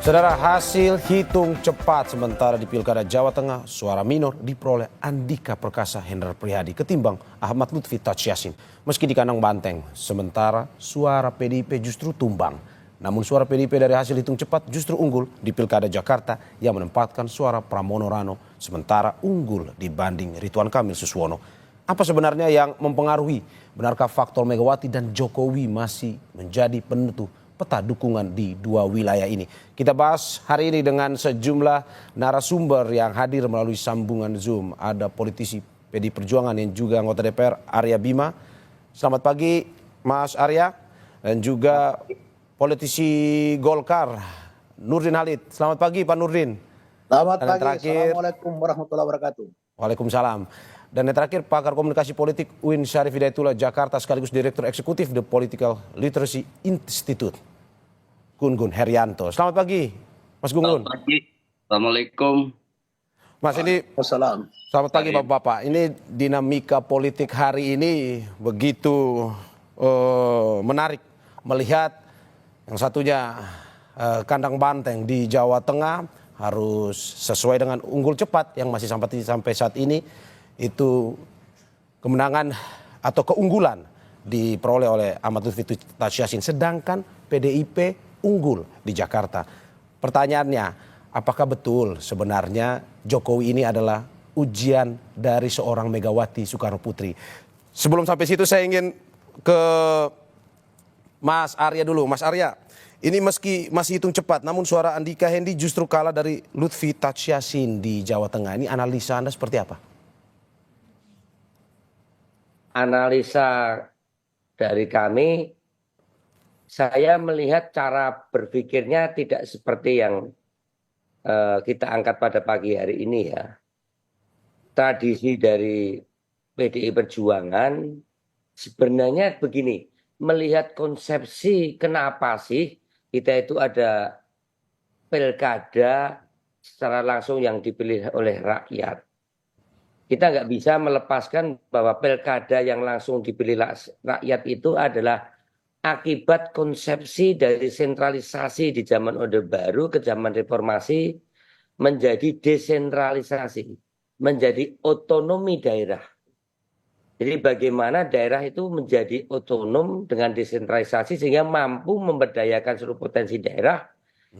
Saudara, hasil hitung cepat sementara di Pilkada Jawa Tengah, suara minor diperoleh Andika Perkasa Hendrar Prihadi ketimbang Ahmad Lutfi Tadsyasin. Meski di kandang banteng, sementara suara PDIP justru tumbang. Namun suara PDIP dari hasil hitung cepat justru unggul di Pilkada Jakarta yang menempatkan suara Pramono Rano sementara unggul dibanding Ridwan Kamil Suswono. Apa sebenarnya yang mempengaruhi? Benarkah faktor Megawati dan Jokowi masih menjadi penentu peta dukungan di dua wilayah ini? Kita bahas hari ini dengan sejumlah narasumber yang hadir melalui sambungan Zoom. Ada politisi PD Perjuangan yang juga anggota DPR, Arya Bima. Selamat pagi Mas Arya. Dan juga politisi Golkar, Nurdin Halid. Selamat pagi Pak Nurdin. Selamat pagi, Assalamualaikum warahmatullahi wabarakatuh. Waalaikumsalam. Dan yang terakhir, pakar komunikasi politik UIN Syarif Hidayatullah Jakarta sekaligus Direktur Eksekutif The Political Literacy Institute, Gun Gun Herianto. Selamat pagi, Mas Gun Gun. Selamat pagi. Assalamualaikum. Mas, ini selamat pagi Bapak-Bapak. Ini dinamika politik hari ini begitu menarik melihat yang satunya kandang banteng di Jawa Tengah harus sesuai dengan unggul cepat yang masih sampai saat ini. Itu kemenangan atau keunggulan diperoleh oleh Ahmad Lutfi Tadsyasin, sedangkan PDIP unggul di Jakarta. Pertanyaannya, apakah betul sebenarnya Jokowi ini adalah ujian dari seorang Megawati Soekarno Putri? Sebelum sampai situ saya ingin ke Mas Arya dulu. Mas Arya, ini meski masih hitung cepat, namun suara Andika Hendi justru kalah dari Lutfi Tadsyasin di Jawa Tengah. Ini analisa Anda seperti apa? Analisa dari kami, saya melihat cara berpikirnya tidak seperti yang kita angkat pada pagi hari ini ya. Tradisi dari PDI Perjuangan sebenarnya begini, melihat konsepsi kenapa sih kita itu ada pilkada secara langsung yang dipilih oleh rakyat. Kita nggak bisa melepaskan bahwa pilkada yang langsung dipilih rakyat itu adalah akibat konsepsi dari sentralisasi di zaman Orde Baru ke zaman Reformasi menjadi desentralisasi, menjadi otonomi daerah. Jadi bagaimana daerah itu menjadi otonom dengan desentralisasi sehingga mampu memberdayakan seluruh potensi daerah,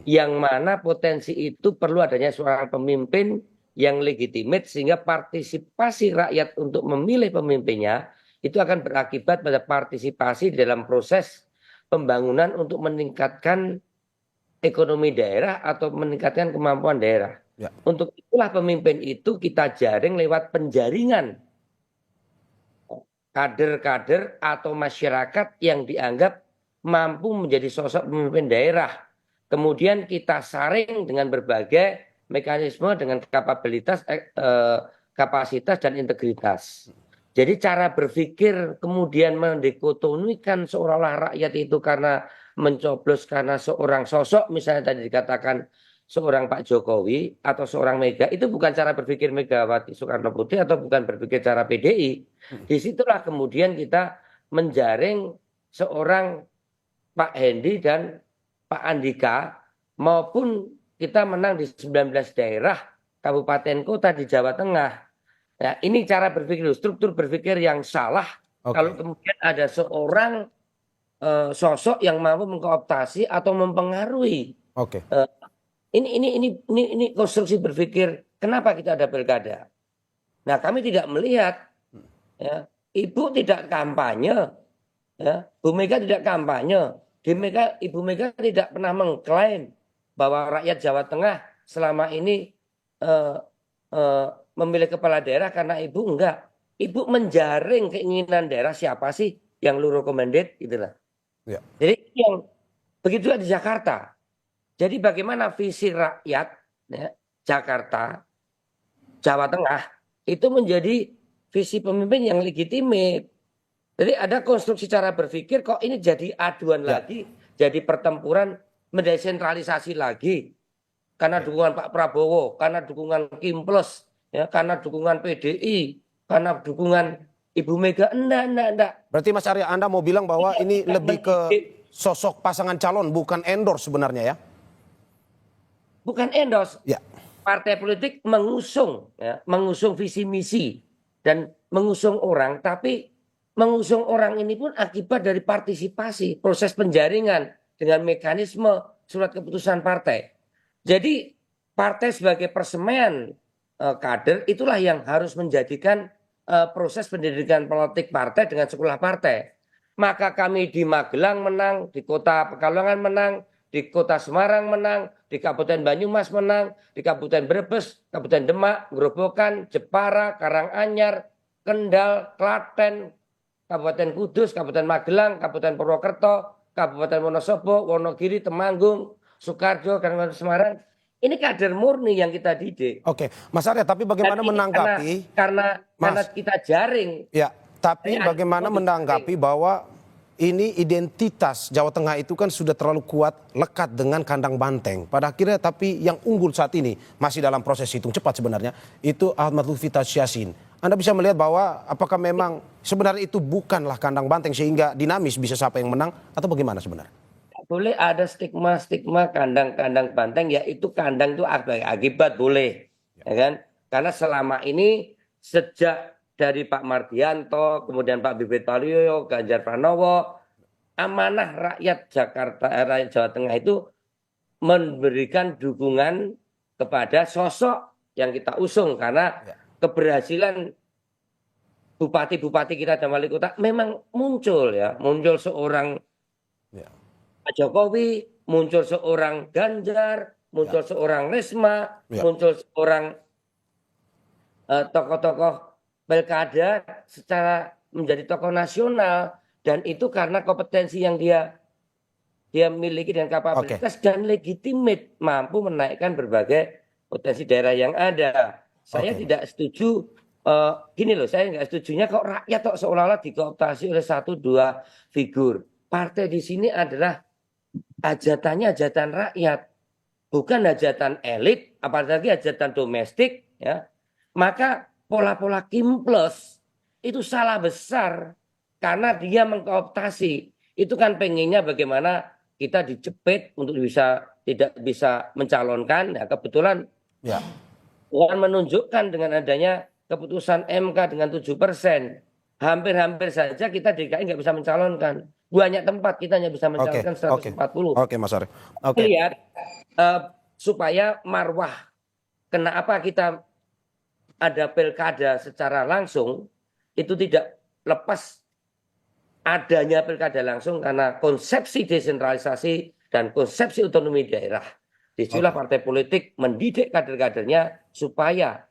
yang mana potensi itu perlu adanya seorang pemimpin yang legitimate sehingga partisipasi rakyat untuk memilih pemimpinnya itu akan berakibat pada partisipasi dalam proses pembangunan untuk meningkatkan ekonomi daerah atau meningkatkan kemampuan daerah. Ya. Untuk itulah pemimpin itu kita jaring lewat penjaringan kader-kader atau masyarakat yang dianggap mampu menjadi sosok pemimpin daerah. Kemudian kita saring dengan berbagai mekanisme dengan kapabilitas, kapasitas dan integritas. Jadi cara berpikir kemudian mendikotomikan seolah-olah rakyat itu karena mencoblos karena seorang sosok, misalnya tadi dikatakan seorang Pak Jokowi atau seorang Mega, itu bukan cara berpikir Megawati Soekarno Putri atau bukan berpikir cara PDI. Disitulah kemudian kita menjaring seorang Pak Hendi dan Pak Andika maupun kita menang di 19 daerah kabupaten kota di Jawa Tengah. Ya, ini cara berpikir, struktur berpikir yang salah. Kalau kemudian ada seorang sosok yang mampu mengkooptasi atau mempengaruhi. Ini konstruksi berpikir kenapa kita ada pilkada. Nah, kami tidak melihat, ya, Ibu tidak kampanye, ya, Bu Mega tidak kampanye, Ibu Mega tidak pernah mengklaim bahwa rakyat Jawa Tengah selama ini memilih kepala daerah karena Ibu enggak. Ibu menjaring keinginan daerah siapa sih yang lu recommended gitulah. Ya. Jadi yang begitu juga di Jakarta. Jadi bagaimana visi rakyat, ya, Jakarta, Jawa Tengah itu menjadi visi pemimpin yang legitimate. Jadi ada konstruksi cara berpikir kok ini jadi aduan lagi, jadi pertempuran, mendesentralisasi lagi karena dukungan Pak Prabowo, karena dukungan Kim Plus, ya, karena dukungan PDI, karena dukungan Ibu Mega. Enggak. Berarti Mas Arya, Anda mau bilang bahwa ini lebih ke sosok pasangan calon bukan endorse sebenarnya ya? bukan endorse. Ya. Partai politik mengusung, ya, mengusung visi misi dan mengusung orang, tapi mengusung orang ini pun akibat dari partisipasi, proses penjaringan dengan mekanisme surat keputusan partai. Jadi partai sebagai persemaian kader itulah yang harus menjadikan proses pendidikan politik partai dengan sekolah partai. Maka kami di Magelang menang, di kota Pekalongan menang, di kota Semarang menang, di Kabupaten Banyumas menang, di Kabupaten Brebes, Kabupaten Demak, Grobogan, Jepara, Karanganyar, Kendal, Klaten, Kabupaten Kudus, Kabupaten Magelang, Kabupaten Purwokerto, Kabupaten Wonosobo, Wonogiri, Temanggung, Sukoharjo, Kabupaten Semarang. Ini kader murni yang kita didik. Oke, Mas Arya, tapi bagaimana menanggapi? Karena kita jaring. Ya, tapi bagaimana menanggapi bahwa ini identitas Jawa Tengah itu kan sudah terlalu kuat lekat dengan kandang banteng. Pada akhirnya tapi yang unggul saat ini masih dalam proses hitung cepat sebenarnya itu Ahmad Lutfi Tadsyasin. Anda bisa melihat bahwa apakah memang sebenarnya itu bukanlah kandang banteng sehingga dinamis bisa siapa yang menang atau bagaimana sebenarnya? Boleh ada stigma-stigma kandang-kandang banteng, ya itu kandang itu akibat boleh, ya kan? Karena selama ini sejak dari Pak Mardianto, kemudian Pak Bibit Waluyo, Ganjar Pranowo, amanah rakyat Jakarta, rakyat Jawa Tengah itu memberikan dukungan kepada sosok yang kita usung karena keberhasilan bupati-bupati kita dan wali kota memang muncul ya, muncul seorang Pak Jokowi, muncul seorang Ganjar, muncul seorang Risma, muncul seorang tokoh-tokoh pilkada secara menjadi tokoh nasional, dan itu karena kompetensi yang dia miliki dan kapabilitas dan legitimate mampu menaikkan berbagai potensi daerah yang ada. Saya tidak setuju gini loh, saya nggak setujunya kok rakyat kok seolah-olah dikooptasi oleh 1-2 figur. Partai di sini adalah hajatannya hajatan rakyat, bukan hajatan elit, apalagi hajatan domestik, ya. Maka pola-pola Kim Plus itu salah besar karena dia mengkooptasi. Itu kan pengennya bagaimana kita dicepet untuk tidak bisa mencalonkan. Ya, kebetulan Tuhan menunjukkan dengan adanya keputusan MK dengan 7%. Hampir-hampir saja kita DKI nggak bisa mencalonkan. Banyak tempat kita hanya bisa mencalonkan 140. Oke, Mas Arya. Lihat supaya marwah, kenapa kita ada pilkada secara langsung, itu tidak lepas adanya pilkada langsung karena konsepsi desentralisasi dan konsepsi otonomi daerah. Disitulah partai politik mendidik kader-kadernya supaya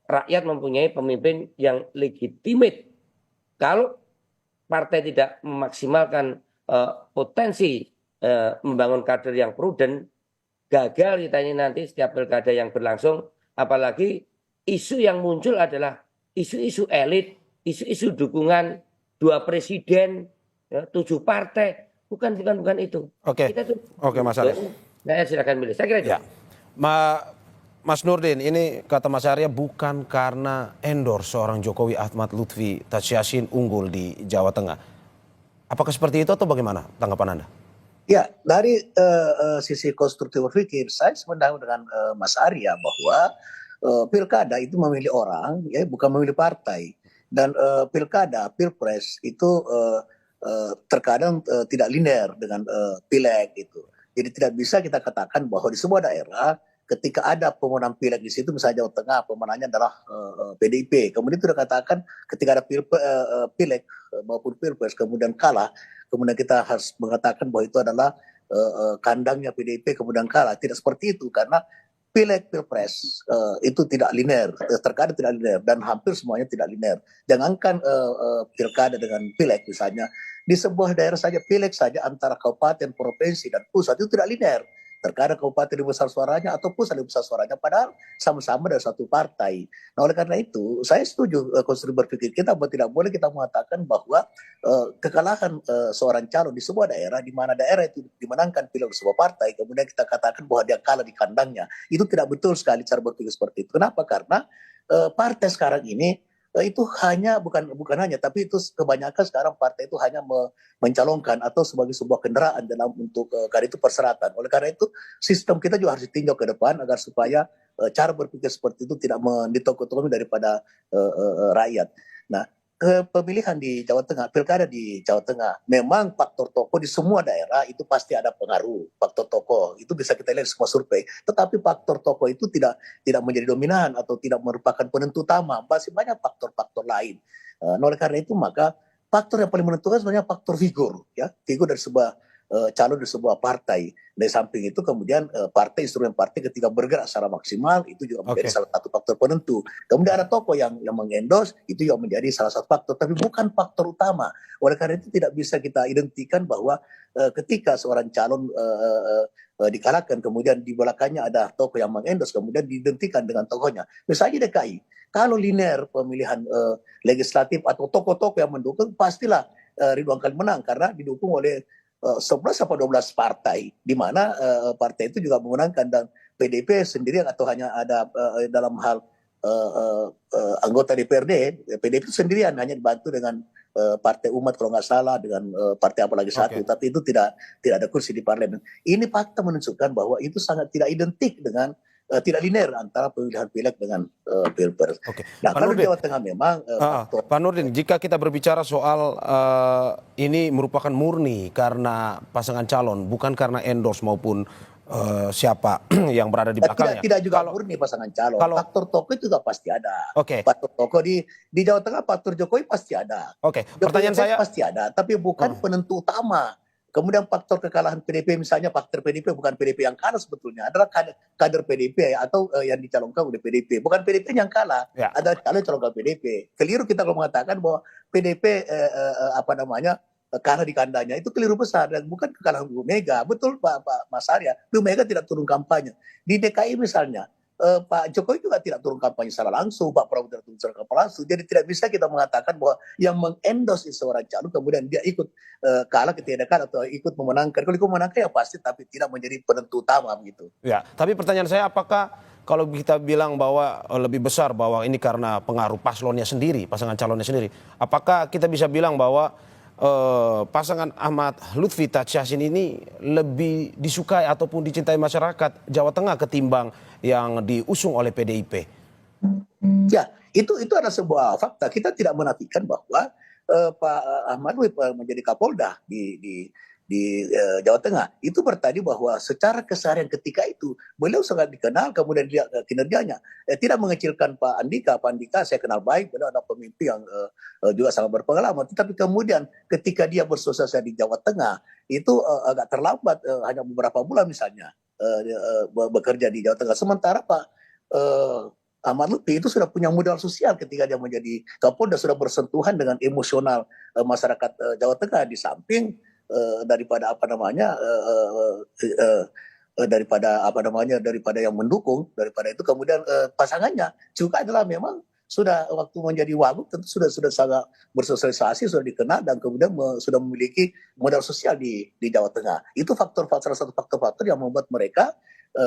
rakyat mempunyai pemimpin yang legitimate. Kalau partai tidak memaksimalkan potensi membangun kader yang prudent, gagal kita ini nanti setiap pilkada yang berlangsung. Apalagi isu yang muncul adalah isu-isu elit, isu-isu dukungan 2 presiden, 7 partai, bukan itu. Oke, Mas Arya. Saya silakan pilih. Saya kira itu. Mas Nurdin, ini kata Mas Arya bukan karena endorse seorang Jokowi Ahmad Lutfi Tadsyasin unggul di Jawa Tengah. Apakah seperti itu atau bagaimana tanggapan Anda? Ya, dari sisi konstruktif berpikir, saya sependapat dengan Mas Arya bahwa pilkada itu memilih orang, ya bukan memilih partai. Dan pilkada, pilpres itu terkadang tidak linear dengan pileg itu. Jadi tidak bisa kita katakan bahwa di semua daerah ketika ada pemenang pileg di situ, misalnya Jawa Tengah pemenangnya adalah PDIP. Kemudian itu dikatakan ketika ada pileg maupun pilpres kemudian kalah, kemudian kita harus mengatakan bahwa itu adalah kandangnya PDIP kemudian kalah. Tidak seperti itu karena pileg pilpres itu tidak linear, terkadang tidak linear dan hampir semuanya tidak linear. Jangankan pilkada dengan pileg misalnya, di sebuah daerah saja pileg saja antara kabupaten, provinsi dan pusat itu tidak linear. Terkadang kabupaten lebih besar suaranya atau pusat lebih besar suaranya, padahal sama-sama dari satu partai. Nah oleh karena itu saya setuju konstruksi berpikir kita bahwa tidak boleh kita mengatakan bahwa kekalahan seorang calon di sebuah daerah, di mana daerah itu dimenangkan pilih sebuah partai, kemudian kita katakan bahwa dia kalah di kandangnya. Itu tidak betul sekali cara berpikir seperti itu. Kenapa? Karena partai sekarang ini itu hanya bukan hanya, tapi itu kebanyakan sekarang partai itu hanya mencalonkan atau sebagai sebuah kendaraan dalam untuk karena itu perseratan. Oleh karena itu sistem kita juga harus ditinjau ke depan agar supaya cara berpikir seperti itu tidak menditokotomi daripada rakyat. Nah, pemilihan di Jawa Tengah, pilkada di Jawa Tengah, memang faktor tokoh di semua daerah itu pasti ada pengaruh. Faktor tokoh itu bisa kita lihat di semua survei. Tetapi faktor tokoh itu tidak menjadi dominan atau tidak merupakan penentu utama. Masih banyak faktor-faktor lain. Nah, oleh karena itu maka faktor yang paling menentukan sebenarnya faktor figur, ya, figur dari sebuah calon dari sebuah partai. Dari samping itu kemudian instrumen partai ketika bergerak secara maksimal itu juga menjadi salah satu faktor penentu. Kemudian ada tokoh yang mengendorse itu juga menjadi salah satu faktor, tapi bukan faktor utama. Oleh karena itu tidak bisa kita identikan bahwa ketika seorang calon dikalahkan kemudian di belakangnya ada tokoh yang mengendorse kemudian diidentikan dengan tokohnya. Misalnya DKI, kalau linear pemilihan legislatif atau tokoh-tokoh yang mendukung pastilah Ridwan Kamil menang karena didukung oleh 11 atau 12 partai, di mana partai itu juga memenangkan dan PDIP sendirian atau hanya ada dalam hal anggota DPRD, PDIP itu sendirian hanya dibantu dengan Partai Umat kalau nggak salah dengan partai apalagi satu, tapi itu tidak ada kursi di parlemen. Ini fakta menunjukkan bahwa itu sangat tidak identik dengan tidak linear antara pemilihan pileg dengan pilpres. Nah, kalau Jawa Tengah memang Pak Nurdin, jika kita berbicara soal ini merupakan murni karena pasangan calon, bukan karena endorse maupun siapa yang berada di belakangnya. Tidak juga murni pasangan calon. Faktor tokoh juga pasti ada. Faktor tokoh di Jawa Tengah, faktor Jokowi pasti ada. Pertanyaan saya pasti ada, tapi bukan penentu utama. Kemudian faktor kekalahan PDIP misalnya, faktor PDIP bukan PDIP yang kalah sebetulnya, adalah kader PDIP atau yang dicalonkan oleh PDIP. Bukan PDIP yang kalah, ada calon PDIP. Keliru kita kalau mengatakan bahwa PDIP kalah di kandangnya, itu keliru besar dan bukan kekalahan Bu Mega. Betul Pak Mas Arya, Bu Mega tidak turun kampanye. Di DKI misalnya, Pak Jokowi juga tidak turun kampanye secara langsung, Pak Prabowo tidak turun secara kampanye langsung. Jadi tidak bisa kita mengatakan bahwa yang mengendorse seorang calon kemudian dia ikut kalah ketidakan atau ikut memenangkan. Kalau ikut memenangkan ya pasti, tapi tidak menjadi penentu utama begitu. Ya, tapi pertanyaan saya apakah kalau kita bilang bahwa lebih besar bahwa ini karena pengaruh paslonnya sendiri, pasangan calonnya sendiri, apakah kita bisa bilang bahwa pasangan Ahmad Lutfi Taj Yassin ini lebih disukai ataupun dicintai masyarakat Jawa Tengah ketimbang yang diusung oleh PDIP? Ya, itu adalah sebuah fakta. Kita tidak menafikan bahwa Pak Ahmad Lutfi menjadi Kapolda di Jawa Tengah itu bertadi bahwa secara keseharian ketika itu beliau sangat dikenal, kemudian dia kinerjanya tidak mengecilkan Pak Andika saya kenal baik, beliau adalah pemimpin yang juga sangat berpengalaman, tetapi kemudian ketika dia bersosialisasi di Jawa Tengah itu agak terlambat, hanya beberapa bulan misalnya bekerja di Jawa Tengah, sementara Pak Ahmad Lutfi itu sudah punya modal sosial ketika dia menjadi Kapolda, sudah bersentuhan dengan emosional masyarakat Jawa Tengah, di samping daripada yang mendukung, daripada itu kemudian pasangannya juga adalah memang sudah waktu menjadi wagub tentu sudah sangat bersosialisasi, sudah dikenal dan kemudian sudah memiliki modal sosial di Jawa Tengah. Itu salah satu faktor yang membuat mereka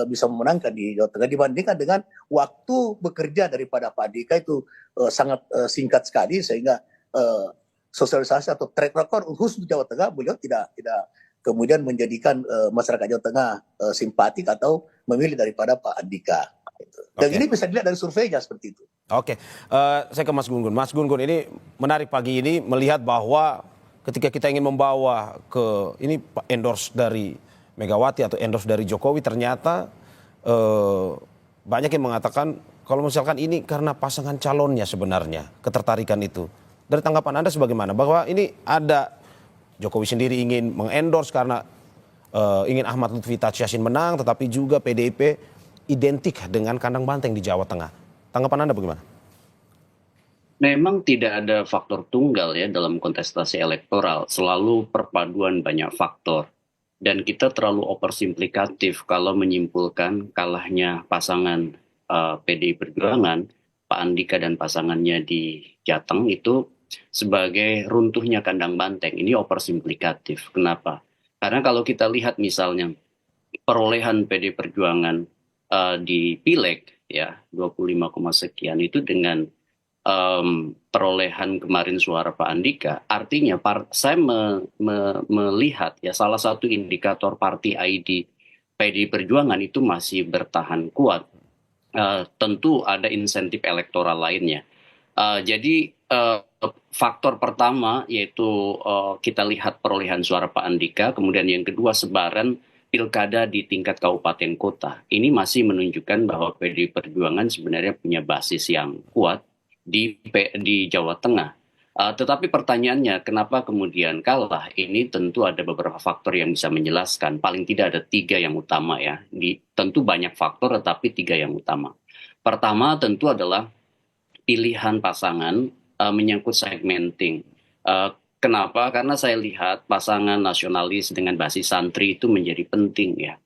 bisa memenangkan di Jawa Tengah dibandingkan dengan waktu bekerja daripada Pak Andika itu sangat singkat sekali, sehingga sosialisasi atau track record khusus di Jawa Tengah beliau tidak kemudian menjadikan masyarakat Jawa Tengah simpatik atau memilih daripada Pak Andika. Dan ini bisa dilihat dari surveinya seperti itu. Saya ke Mas Gun-Gun. Mas Gun-Gun, ini menarik pagi ini melihat bahwa ketika kita ingin membawa ke ini endorse dari Megawati atau endorse dari Jokowi, ternyata banyak yang mengatakan kalau misalkan ini karena pasangan calonnya sebenarnya ketertarikan itu. Dari tanggapan Anda sebagaimana? Bahwa ini ada Jokowi sendiri ingin mengendorse karena ingin Ahmad Lutfi Taj Yassin menang, tetapi juga PDIP identik dengan kandang banteng di Jawa Tengah. Tanggapan Anda bagaimana? Memang tidak ada faktor tunggal ya dalam kontestasi elektoral, selalu perpaduan banyak faktor. Dan kita terlalu oversimplikatif kalau menyimpulkan kalahnya pasangan PDI Perjuangan, Pak Andika dan pasangannya di Jateng itu sebagai runtuhnya kandang banteng. Ini oversimplikatif. Kenapa? Karena kalau kita lihat misalnya perolehan PDI Perjuangan di Pileg ya 25, sekian itu dengan perolehan kemarin suara Pak Andika, artinya saya melihat ya salah satu indikator party ID PDI Perjuangan itu masih bertahan kuat. Tentu ada insentif elektoral lainnya. Jadi faktor pertama yaitu kita lihat perolehan suara Pak Andika, kemudian yang kedua sebaran pilkada di tingkat kabupaten kota. Ini masih menunjukkan bahwa PDI Perjuangan sebenarnya punya basis yang kuat di Jawa Tengah. Tetapi pertanyaannya, kenapa kemudian kalah? Ini tentu ada beberapa faktor yang bisa menjelaskan. Paling tidak ada 3 yang utama ya. Tentu banyak faktor, tetapi 3 yang utama. Pertama tentu adalah pilihan pasangan menyangkut segmenting. Kenapa? Karena saya lihat pasangan nasionalis dengan basis santri itu menjadi penting ya.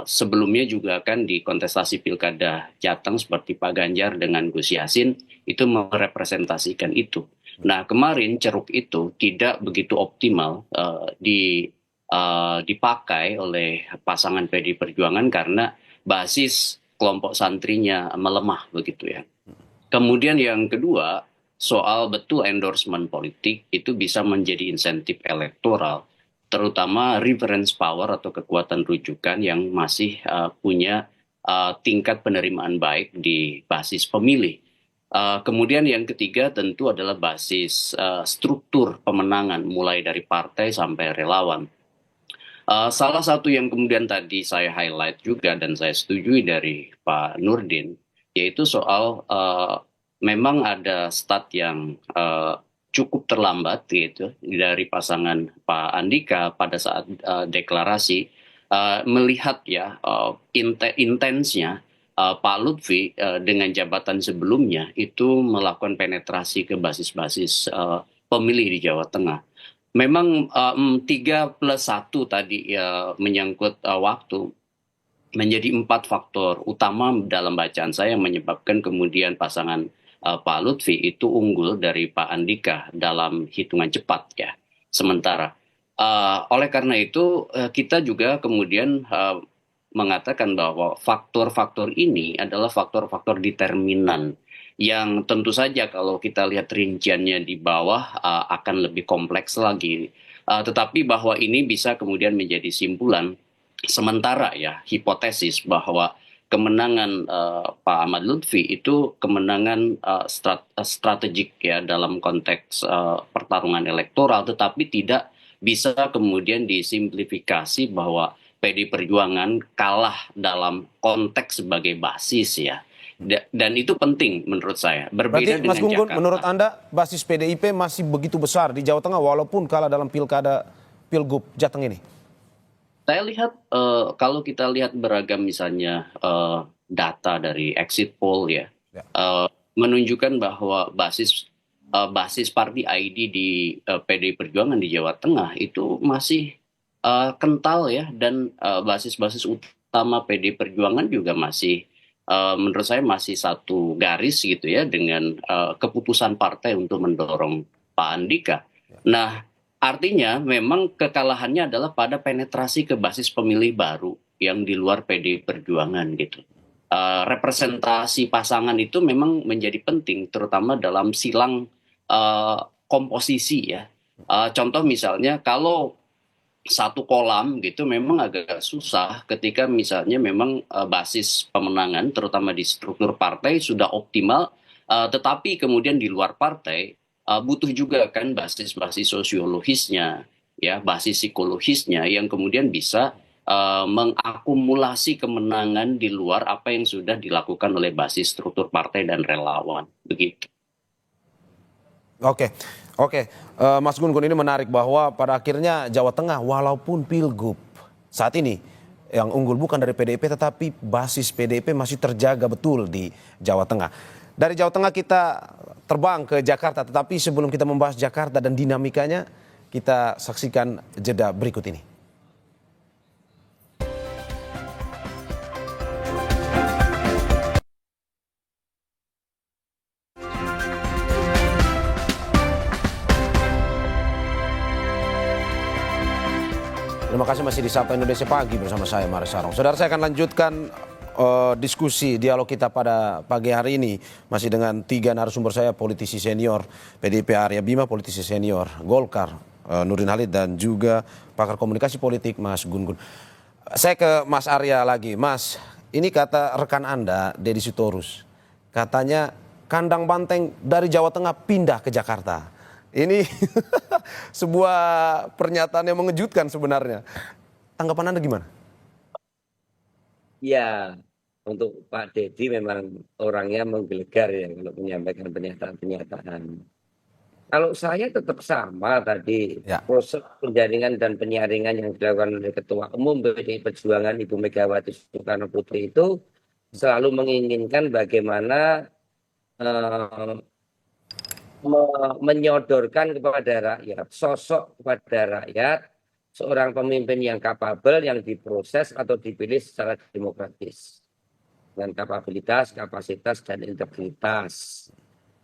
Sebelumnya juga kan di kontestasi pilkada Jateng seperti Pak Ganjar dengan Gus Yassin itu merepresentasikan itu. Nah kemarin ceruk itu tidak begitu optimal dipakai oleh pasangan PDI Perjuangan karena basis kelompok santrinya melemah begitu ya. Kemudian yang kedua soal betul endorsement politik itu bisa menjadi insentif elektoral, terutama reference power atau kekuatan rujukan yang masih punya tingkat penerimaan baik di basis pemilih. Kemudian yang ketiga tentu adalah basis struktur pemenangan mulai dari partai sampai relawan. Salah satu yang kemudian tadi saya highlight juga dan saya setujui dari Pak Nurdin, yaitu soal memang ada stat yang cukup terlambat gitu dari pasangan Pak Andika pada saat deklarasi, melihat ya intensnya Pak Lutfi dengan jabatan sebelumnya itu melakukan penetrasi ke basis-basis pemilih di Jawa Tengah. Memang 3+1 tadi menyangkut waktu menjadi 4 faktor utama dalam bacaan saya yang menyebabkan kemudian pasangan Pak Lutfi itu unggul dari Pak Andika dalam hitungan cepat ya. Sementara oleh karena itu kita juga kemudian mengatakan bahwa faktor-faktor ini adalah faktor-faktor determinan yang tentu saja kalau kita lihat rinciannya di bawah akan lebih kompleks lagi. Tetapi bahwa ini bisa kemudian menjadi simpulan sementara ya, hipotesis bahwa kemenangan Pak Ahmad Lutfi itu kemenangan strategik ya dalam konteks pertarungan elektoral, tetapi tidak bisa kemudian disimplifikasi bahwa PDI Perjuangan kalah dalam konteks sebagai basis ya. Dan itu penting menurut saya. Berbeda berarti Mas dengan Gunggun, Jakarta. menurut Anda basis PDIP masih begitu besar di Jawa Tengah walaupun kalah dalam Pilgub Jateng ini? Saya lihat kalau kita lihat beragam misalnya data dari exit poll ya. Menunjukkan bahwa basis party ID di PDI Perjuangan di Jawa Tengah itu masih kental ya, dan basis-basis utama PDI Perjuangan juga masih menurut saya masih satu garis gitu ya dengan keputusan partai untuk mendorong Pak Andika. Nah, artinya memang kekalahannya adalah pada penetrasi ke basis pemilih baru yang di luar PDI Perjuangan gitu. Representasi pasangan itu memang menjadi penting terutama dalam silang komposisi ya. Contoh misalnya kalau satu kolam gitu memang agak susah ketika misalnya memang basis pemenangan terutama di struktur partai sudah optimal, tetapi kemudian di luar partai butuh juga kan basis-basis sosiologisnya ya, basis psikologisnya yang kemudian bisa mengakumulasi kemenangan di luar apa yang sudah dilakukan oleh basis struktur partai dan relawan begitu. Oke. Mas Gun ini menarik bahwa pada akhirnya Jawa Tengah walaupun Pilgub saat ini yang unggul bukan dari PDIP tetapi basis PDIP masih terjaga betul di Jawa Tengah. Dari Jawa Tengah kita terbang ke Jakarta, tetapi sebelum kita membahas Jakarta dan dinamikanya kita saksikan jeda berikut ini. Terima kasih masih di Sapa Indonesia Pagi bersama saya Maris Sarong. Saudara, saya akan lanjutkan diskusi dialog kita pada pagi hari ini masih dengan 3 narasumber saya, politisi senior PDIP Arya Bima, politisi senior Golkar Nurdin Halid, dan juga pakar komunikasi politik Mas Gun Gun. Saya ke Mas Arya lagi. Mas, ini kata rekan Anda Deddy Sitorus, katanya kandang banteng dari Jawa Tengah pindah ke Jakarta. Ini sebuah pernyataan yang mengejutkan sebenarnya. Tanggapan Anda gimana? Ya, untuk Pak Deddy memang orangnya menggelegar ya kalau menyampaikan pernyataan-pernyataan. Kalau saya tetap sama tadi, Ya. proses penjaringan dan penyaringan yang dilakukan oleh Ketua Umum PDI Perjuangan Ibu Megawati Soekarno Putri itu selalu menginginkan bagaimana menyodorkan kepada rakyat, sosok kepada rakyat, seorang pemimpin yang kapabel, yang diproses atau dipilih secara demokratis. Dengan kapabilitas, kapasitas, dan integritas.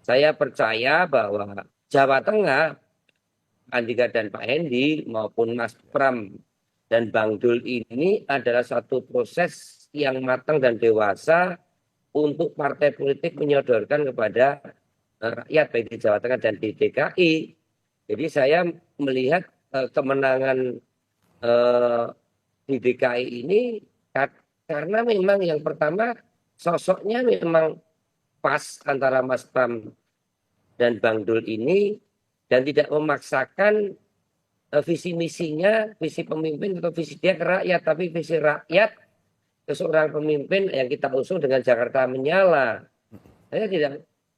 Saya percaya bahwa Jawa Tengah, Andika dan Pak Hendi, maupun Mas Pram dan Bang Dul ini adalah satu proses yang matang dan dewasa untuk partai politik menyodorkan kepada rakyat baik di Jawa Tengah dan di DKI. Jadi saya melihat kemenangan di DKI ini karena memang yang pertama sosoknya memang pas antara Mas Pram dan Bang Dul ini, dan tidak memaksakan visi misinya, visi pemimpin atau visi dia ke rakyat, tapi visi rakyat ke seorang pemimpin yang kita usung dengan Jakarta menyala.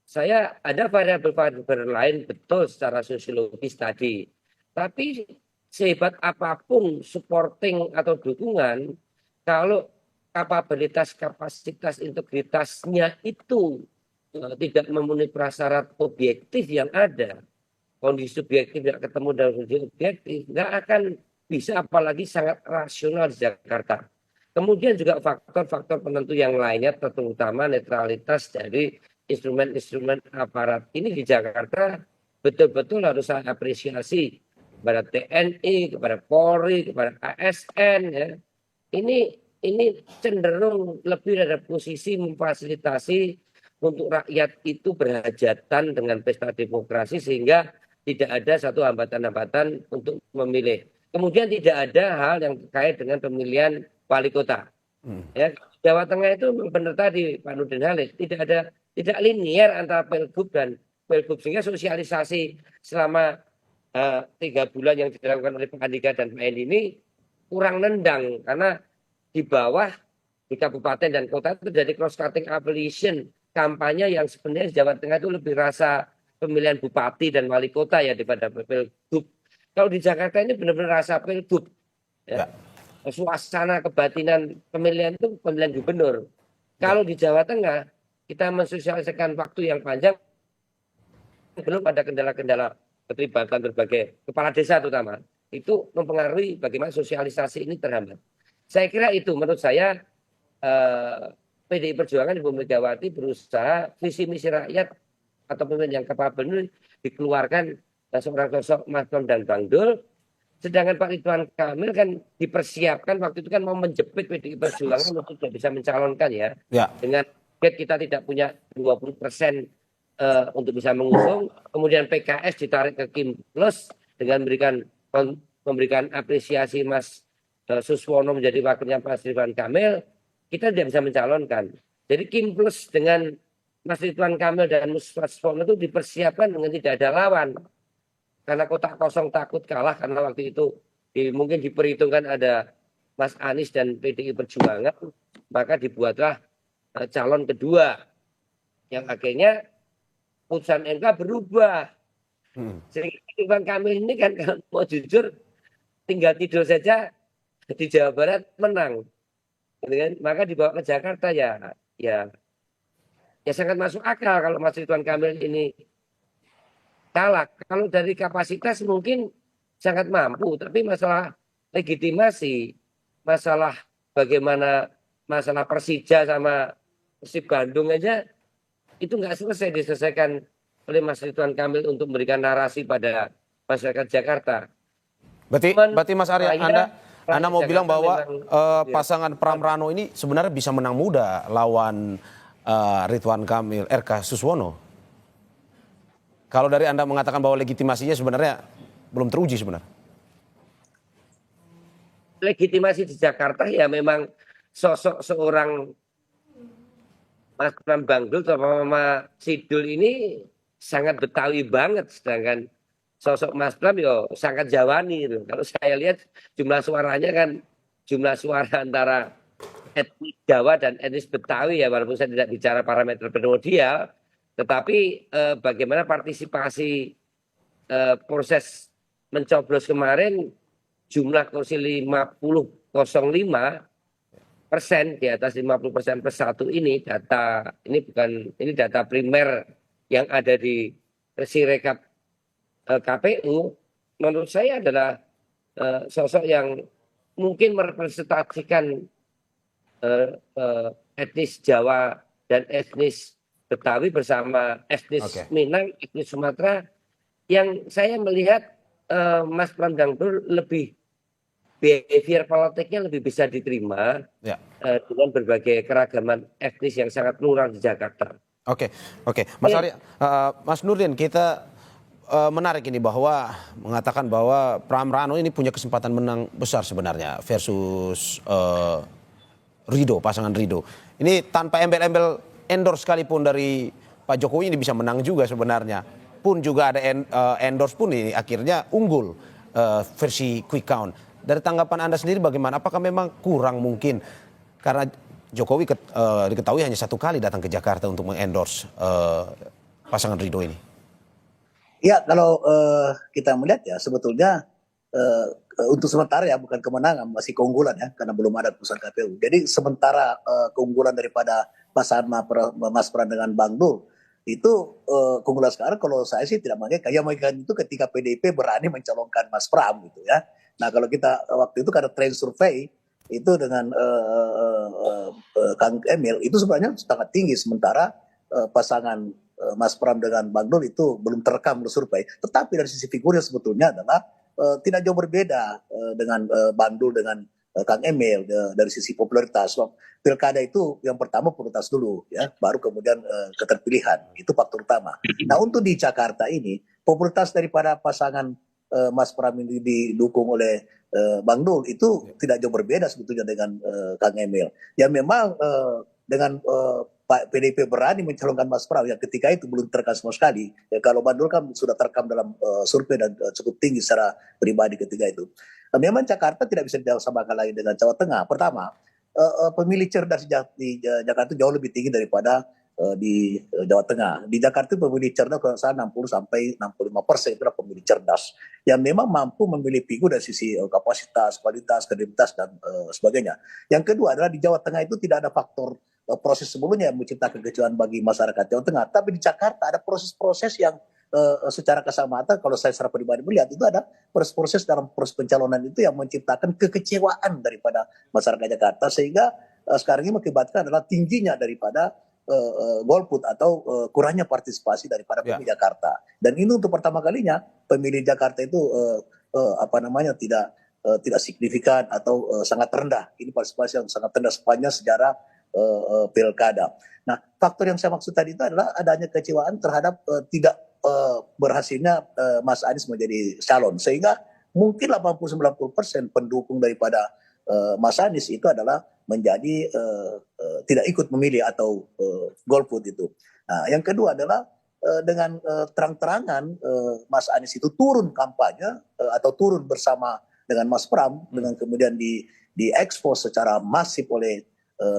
Saya ada variabel-variabel lain betul secara sosiologis tadi, tapi sehebat apapun supporting atau dukungan, kalau kapabilitas, kapasitas, integritasnya itu tidak memenuhi prasyarat objektif yang ada, kondisi subjektif tidak ketemu dalam kondisi objektif, nggak akan bisa, apalagi sangat rasional di Jakarta. Kemudian juga faktor-faktor penentu yang lainnya, terutama netralitas dari instrumen-instrumen aparat ini di Jakarta betul-betul harus saya apresiasi kepada TNI, kepada Polri, kepada ASN. Ya. Ini cenderung lebih dari posisi memfasilitasi untuk rakyat itu berhajatan dengan pesta demokrasi sehingga tidak ada satu hambatan-hambatan untuk memilih. Kemudian tidak ada hal yang terkait dengan pemilihan wali kota. Ya, Jawa Tengah itu benar tadi Pak Nurdin Halid, tidak linear antara Pilgub dan Pilgub, sehingga sosialisasi selama 3 bulan yang dilakukan oleh Pak Andika dan Pak Endi ini kurang nendang, karena di bawah di kabupaten dan kota itu terjadi cross cutting abolition, kampanye yang sebenarnya Jawa Tengah itu lebih rasa pemilihan bupati dan wali kota ya daripada Pilgub. Kalau di Jakarta ini benar-benar rasa Pilgub. Ya. Suasana kebatinan pemilihan itu pemilihan gubernur. Kalau di Jawa Tengah kita mensosialisasikan waktu yang panjang, belum ada kendala-kendala keterlibatan berbagai kepala desa terutama, itu mempengaruhi bagaimana sosialisasi ini terhambat. Saya kira itu menurut saya PDI Perjuangan Ibu Megawati berusaha visi misi rakyat atau pemimpin yang kapabel dikeluarkan seorang sosok Mas Pram dan Bang Dul. Sedangkan Pak Ridwan Kamil kan dipersiapkan waktu itu kan mau menjepit PDI Perjuangan untuk tidak bisa mencalonkan ya. Dengan kita tidak punya 20% untuk bisa mengusung, kemudian PKS ditarik ke Kim Plus dengan memberikan apresiasi Mas Suswono menjadi wakilnya Mas Ridwan Kamil, kita tidak bisa mencalonkan. Jadi Kim Plus dengan Mas Ridwan Kamil dan Mas Suswono itu dipersiapkan dengan tidak ada lawan. Karena kotak kosong takut kalah, karena waktu itu mungkin diperhitungkan ada Mas Anies dan PDI Perjuangan, maka dibuatlah calon kedua yang akhirnya putusan MK berubah. Sehingga Ridwan Kamil ini kan kalau mau jujur tinggal tidur saja di Jawa Barat menang. Maka dibawa ke Jakarta ya sangat masuk akal kalau Mas Ridwan Kamil ini kalah. Kalau dari kapasitas mungkin sangat mampu, tapi masalah legitimasi, masalah bagaimana masalah Persija sama Persib Bandung aja itu nggak selesai diselesaikan oleh Mas Ridwan Kamil untuk memberikan narasi pada masyarakat Jakarta. Berarti Mas Arya, Anda mau Jakarta bilang bahwa memang, ya. pasangan Pram Rano ini sebenarnya bisa menang muda lawan Ridwan Kamil, RK Suswono. Kalau dari Anda mengatakan bahwa legitimasinya sebenarnya belum teruji sebenarnya. Legitimasi di Jakarta ya memang sosok seorang Mas Pram Bangdul atau Mama Sidul ini sangat Betawi banget, sedangkan sosok Mas Pram yo sangat Jawani gitu. Kalau saya lihat jumlah suaranya kan jumlah suara antara etnis Jawa dan etnis Betawi ya, walaupun saya tidak bicara parameter primordial, tetapi bagaimana partisipasi proses mencoblos kemarin jumlah kursi 50,05%, di atas 50% plus satu ini data ini data primer yang ada di Sirekap KPU, menurut saya adalah sosok yang mungkin merepresentasikan etnis Jawa dan etnis Betawi bersama etnis Oke. Minang, etnis Sumatera, yang saya melihat Mas Pram Bangdul lebih behavior politiknya lebih bisa diterima Ya. dengan berbagai keragaman etnis yang sangat plural di Jakarta. Oke, Mas Arya, Mas Nurdin, kita menarik ini bahwa mengatakan bahwa Pram Rano ini punya kesempatan menang besar sebenarnya versus Ridho, pasangan Ridho. Ini tanpa embel-embel endorse sekalipun dari Pak Jokowi ini bisa menang juga sebenarnya. Pun juga ada endorse pun ini akhirnya unggul versi quick count. Dari tanggapan Anda sendiri bagaimana? Apakah memang kurang mungkin? Karena Jokowi diketahui hanya satu kali datang ke Jakarta untuk mengendorse pasangan Ridho ini. Ya, kalau kita melihat ya sebetulnya untuk sementara ya bukan kemenangan, masih keunggulan ya karena belum ada putusan KPU. Jadi sementara keunggulan daripada pasangan Mas Pram dengan Bang Dul itu keunggulan sekarang kalau saya sih tidak menganggap kayak mereka itu ketika PDIP berani mencalonkan Mas Pram gitu ya. Nah kalau kita waktu itu karena trend survei itu dengan Kang Emil itu sebenarnya sangat tinggi, sementara pasangan Mas Pram dengan Bang Dul itu belum terekam menurut survei. Tetapi dari sisi figurnya sebetulnya adalah tidak jauh berbeda dengan Bang Dul dengan Kang Emil dari sisi popularitas. Pilkada itu yang pertama popularitas dulu ya, baru kemudian keterpilihan. Itu faktor utama. Nah untuk di Jakarta ini popularitas daripada pasangan Mas Pram ini didukung oleh Bang Dul itu tidak jauh berbeda sebetulnya dengan Kang Emil. Ya memang dengan Pak PDIP berani mencalonkan Mas Pram yang ketika itu belum terekam sama sekali. Ya, kalau Bang Dul kan sudah terekam dalam survei dan cukup tinggi secara pribadi ketika itu. Memang Jakarta tidak bisa disamakan lagi dengan Jawa Tengah. Pertama, pemilih cerdas di Jakarta jauh lebih tinggi daripada di Jawa Tengah. Di Jakarta pemilih cerdas kalau saya 60 sampai 65% itu adalah pemilih cerdas yang memang mampu memilih figur dari sisi kapasitas, kualitas, kredibilitas dan sebagainya. Yang kedua adalah di Jawa Tengah itu tidak ada faktor proses sebelumnya yang menciptakan kekecewaan bagi masyarakat Jawa Tengah, tapi di Jakarta ada proses-proses yang secara kasat mata kalau saya secara pribadi melihat itu ada proses-proses dalam proses pencalonan itu yang menciptakan kekecewaan daripada masyarakat Jakarta sehingga sekarang ini mengakibatkan adalah tingginya daripada golput atau kurangnya partisipasi daripada pemilih Jakarta. Dan ini untuk pertama kalinya pemilih Jakarta itu tidak signifikan atau sangat rendah. Ini partisipasi yang sangat rendah sepanjang sejarah pilkada. Nah, faktor yang saya maksud tadi itu adalah adanya kecewaan terhadap tidak berhasilnya Mas Anies menjadi calon, sehingga mungkin 80-90% pendukung daripada Mas Anies itu adalah menjadi tidak ikut memilih atau golput itu. Nah, yang kedua adalah dengan terang-terangan Mas Anies itu turun kampanye atau turun bersama dengan Mas Pram dengan kemudian diekspos secara masif oleh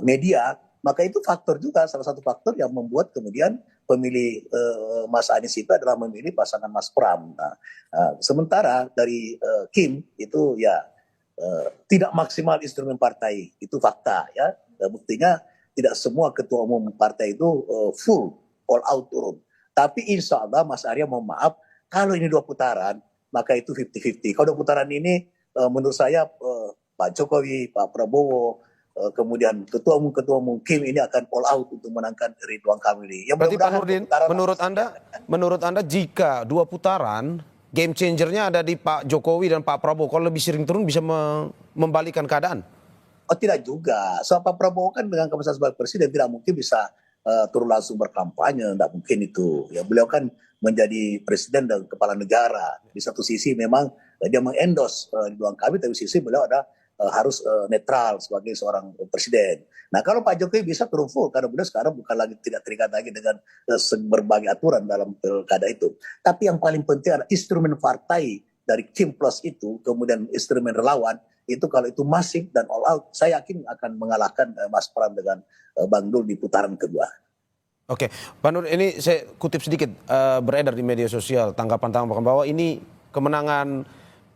media, maka itu faktor juga salah satu faktor yang membuat kemudian pemilih Mas Anies itu adalah memilih pasangan Mas Pram. Nah, sementara dari Kim itu ya tidak maksimal instrumen partai, itu fakta ya. Buktinya tidak semua ketua umum partai itu full all out turun. Tapi insya Allah Mas Arya mohon maaf kalau ini 2 putaran maka itu 50-50. Kalau 2 putaran ini menurut saya Pak Jokowi, Pak Prabowo, kemudian ketua umum Kim ini akan all out untuk menangkan Ridwan Kamil. Berarti Pak Nurdin, menurut Anda jika 2 putaran game changernya ada di Pak Jokowi dan Pak Prabowo. Kalau lebih sering turun bisa membalikan keadaan. Oh tidak juga. So Pak Prabowo kan dengan kapasitas sebagai presiden tidak mungkin bisa turun langsung berkampanye, tidak mungkin itu. Ya beliau kan menjadi presiden dan kepala negara. Di satu sisi memang dia mengendorse Ridwan Kamil, tapi di sisi beliau ada harus netral sebagai seorang presiden. Nah kalau Pak Jokowi bisa turun full karena beliau sekarang bukan lagi tidak terikat lagi dengan berbagai aturan dalam pilkada itu. Tapi yang paling penting adalah instrumen partai dari Kim Plus itu, kemudian instrumen relawan itu kalau itu masif dan all out, saya yakin akan mengalahkan Mas Pram dengan Bang Dul di putaran kedua. Oke, Pak Nur, ini saya kutip sedikit beredar di media sosial tanggapan-tanggapan bahwa ini kemenangan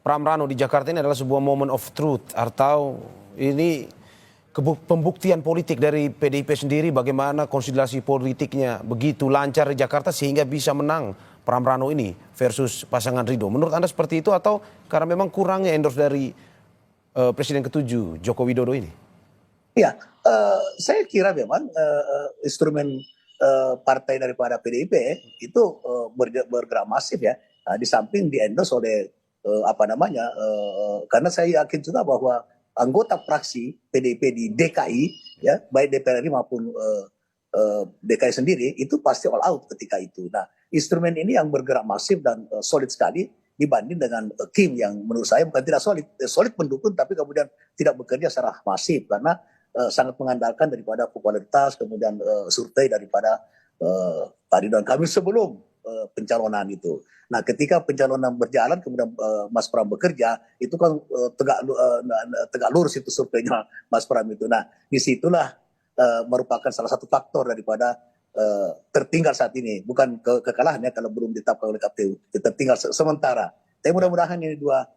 Pram Rano di Jakarta ini adalah sebuah moment of truth atau ini pembuktian politik dari PDIP sendiri bagaimana konsolidasi politiknya begitu lancar di Jakarta sehingga bisa menang Pram Rano ini versus pasangan Ridho. Menurut Anda seperti itu atau karena memang kurangnya endorse dari Presiden ke-7 Joko Widodo ini? Ya, saya kira memang instrumen partai daripada PDIP itu bergerak masif ya, di samping di-endorse oleh karena saya yakin juga bahwa anggota fraksi PDIP di DKI ya, baik DPR RI maupun DKI sendiri itu pasti all out ketika itu. Nah, instrumen ini yang bergerak masif dan solid sekali dibanding dengan Kim yang menurut saya bukan tidak solid pendukung tapi kemudian tidak bekerja secara masif karena sangat mengandalkan daripada popularitas kemudian survei daripada Pak Ridwan Kamil sebelum pencalonan itu. Nah, ketika pencalonan berjalan kemudian Mas Pram bekerja itu kan tegak lurus itu surveinya Mas Pram itu. Nah, disitulah merupakan salah satu faktor daripada tertinggal saat ini, bukan kekalahan ya kalau belum ditetapkan oleh KPU, tertinggal sementara. Tapi mudah-mudahan ini dua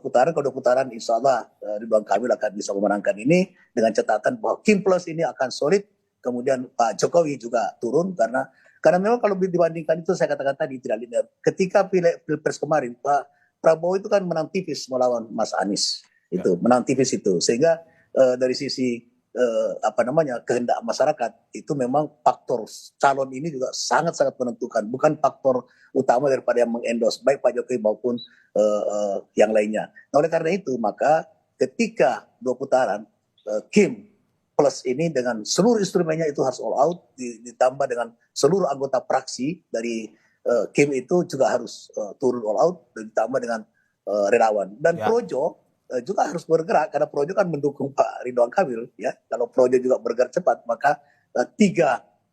putaran, kalau 2 putaran insya Allah Ridwan Kamil akan bisa memenangkan ini dengan catatan bahwa Kim Plus ini akan solid, kemudian Pak Jokowi juga turun karena memang kalau dibandingkan itu saya katakan tadi tidak linear. Ketika Pilpres kemarin Pak Prabowo itu kan menang tipis melawan Mas Anies, itu menang tipis itu sehingga dari sisi kehendak masyarakat itu memang faktor calon ini juga sangat-sangat menentukan, bukan faktor utama daripada yang mengendorse baik Pak Jokowi maupun yang lainnya. Nah, oleh karena itu maka ketika 2 putaran Kim Plus ini dengan seluruh instrumennya itu harus all out ditambah dengan seluruh anggota fraksi dari Kim itu juga harus turun all out ditambah dengan relawan dan Projo juga harus bergerak karena Projo kan mendukung Pak Ridwan Kamil ya. Kalau Projo juga bergerak cepat maka 3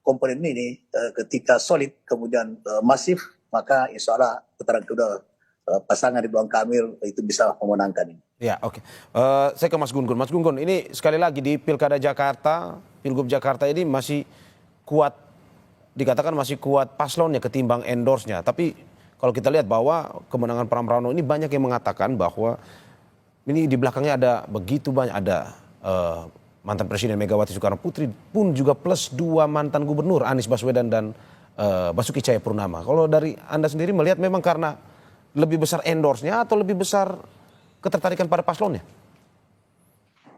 komponen ini ketika solid kemudian masif maka insya Allah putaran kedua pasangan Ridwan Kamil itu bisa memenangkan ini. Ya, oke. Saya ke Mas Gun Gun. Mas Gun Gun, ini sekali lagi di Pilkada Jakarta, Pilgub Jakarta ini masih kuat, dikatakan masih kuat paslonnya ketimbang endorse-nya. Tapi kalau kita lihat bahwa kemenangan Pram Rano ini banyak yang mengatakan bahwa ini di belakangnya ada begitu banyak, ada mantan Presiden Megawati Soekarno Putri pun juga plus 2 mantan gubernur Anies Baswedan dan Basuki Cahayapurnama. Kalau dari Anda sendiri melihat memang karena lebih besar endorse-nya atau lebih besar ketertarikan pada paslonnya?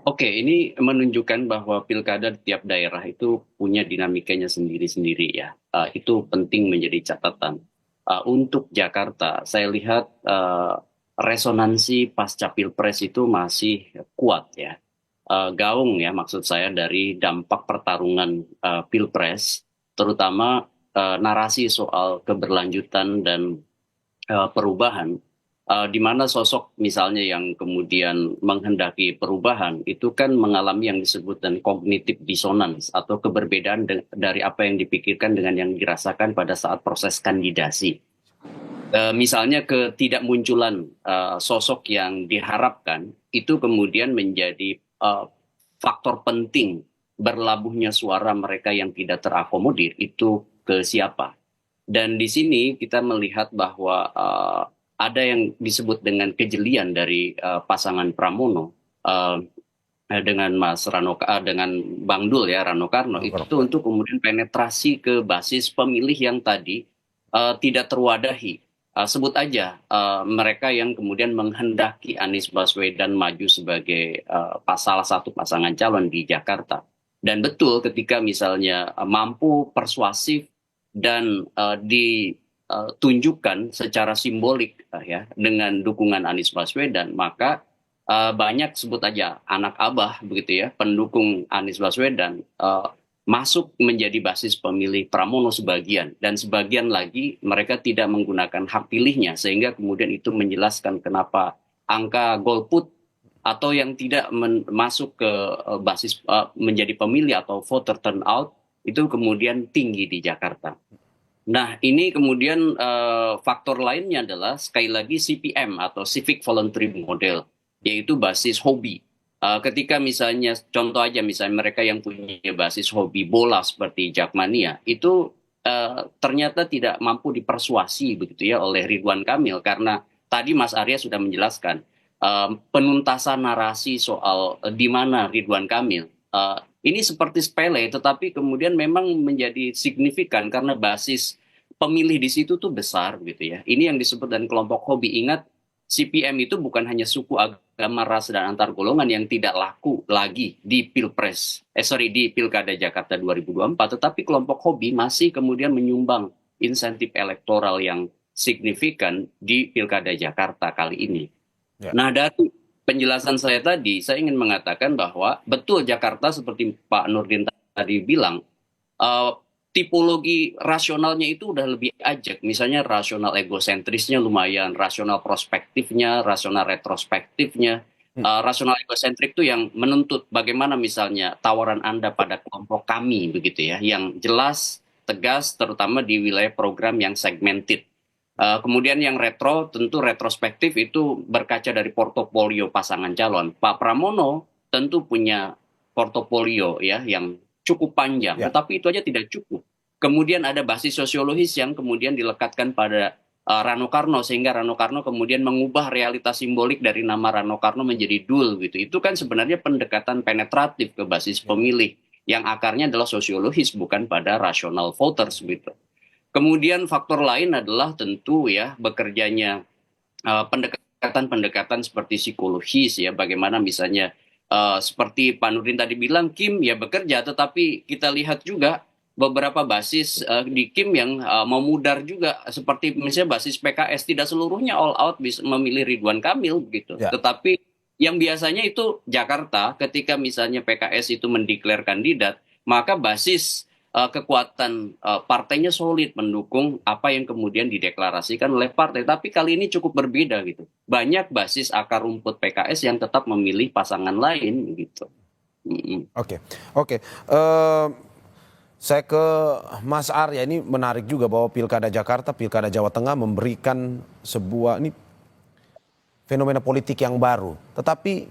Oke, ini menunjukkan bahwa pilkada di tiap daerah itu punya dinamikanya sendiri-sendiri ya. Itu penting menjadi catatan. Untuk Jakarta, saya lihat resonansi pasca Pilpres itu masih kuat ya. Gaung ya maksud saya dari dampak pertarungan Pilpres, terutama narasi soal keberlanjutan dan perubahan, di mana sosok misalnya yang kemudian menghendaki perubahan itu kan mengalami yang disebut dan cognitive dissonance atau keberbedaan dari apa yang dipikirkan dengan yang dirasakan pada saat proses kandidasi. Misalnya ketidakmunculan sosok yang diharapkan itu kemudian menjadi faktor penting berlabuhnya suara mereka yang tidak terakomodir itu ke siapa. Dan di sini kita melihat bahwa ada yang disebut dengan kejelian dari pasangan Pramono dengan Mas Rano dengan Bang Dul ya Rano Karno itu untuk kemudian penetrasi ke basis pemilih yang tadi tidak terwadahi. Sebut aja mereka yang kemudian menghendaki Anies Baswedan maju sebagai salah satu pasangan calon di Jakarta. Dan betul ketika misalnya mampu persuasif dan tunjukkan secara simbolik ya dengan dukungan Anies Baswedan, maka banyak sebut aja anak abah begitu ya, pendukung Anies Baswedan masuk menjadi basis pemilih Pramono sebagian, dan sebagian lagi mereka tidak menggunakan hak pilihnya, sehingga kemudian itu menjelaskan kenapa angka golput atau yang tidak masuk ke basis menjadi pemilih atau voter turnout itu kemudian tinggi di Jakarta. Nah, ini kemudian faktor lainnya adalah sekali lagi CPM atau Civic Voluntary Model, yaitu basis hobi. Ketika misalnya contoh aja misalnya mereka yang punya basis hobi bola seperti Jakmania itu ternyata tidak mampu dipersuasi begitu ya oleh Ridwan Kamil, karena tadi Mas Arya sudah menjelaskan penuntasan narasi soal di mana Ridwan Kamil ini seperti sepele, tetapi kemudian memang menjadi signifikan karena basis pemilih di situ tuh besar gitu ya. Ini yang disebut dan kelompok hobi. Ingat, CPM itu bukan hanya suku, agama, ras, dan antar golongan yang tidak laku lagi di di Pilkada Jakarta 2024, tetapi kelompok hobi masih kemudian menyumbang insentif elektoral yang signifikan di Pilkada Jakarta kali ini. Ya. Nah, dari penjelasan saya tadi, saya ingin mengatakan bahwa betul Jakarta seperti Pak Nurdin tadi bilang, tipologi rasionalnya itu udah lebih ajak. Misalnya rasional egosentrisnya lumayan, rasional prospektifnya, rasional retrospektifnya. Rasional egosentrik itu yang menuntut bagaimana misalnya tawaran Anda pada kelompok kami begitu ya, yang jelas, tegas, terutama di wilayah program yang segmented. Kemudian yang tentu retrospektif itu berkaca dari portofolio pasangan calon. Pak Pramono tentu punya portofolio ya yang cukup panjang, tetapi itu aja tidak cukup. Kemudian ada basis sosiologis yang kemudian dilekatkan pada Rano Karno, sehingga Rano Karno kemudian mengubah realitas simbolik dari nama Rano Karno menjadi Dul gitu. Itu kan sebenarnya pendekatan penetratif ke basis pemilih yang akarnya adalah sosiologis, bukan pada rasional voters gitu. Kemudian faktor lain adalah tentu ya bekerjanya pendekatan-pendekatan seperti psikologis ya, bagaimana misalnya seperti Pak Nurdin tadi bilang, Kim ya bekerja, tetapi kita lihat juga beberapa basis di Kim yang memudar juga, seperti misalnya basis PKS tidak seluruhnya all out bisa memilih Ridwan Kamil gitu. Ya. Tetapi yang biasanya itu Jakarta ketika misalnya PKS itu mendeklar kandidat, maka basis kekuatan partainya solid mendukung apa yang kemudian dideklarasikan oleh partai. Tapi kali ini cukup berbeda gitu. Banyak basis akar rumput PKS yang tetap memilih pasangan lain gitu. Oke. Saya ke Mas Arya, ini menarik juga bahwa Pilkada Jakarta, Pilkada Jawa Tengah memberikan sebuah ini fenomena politik yang baru. Tetapi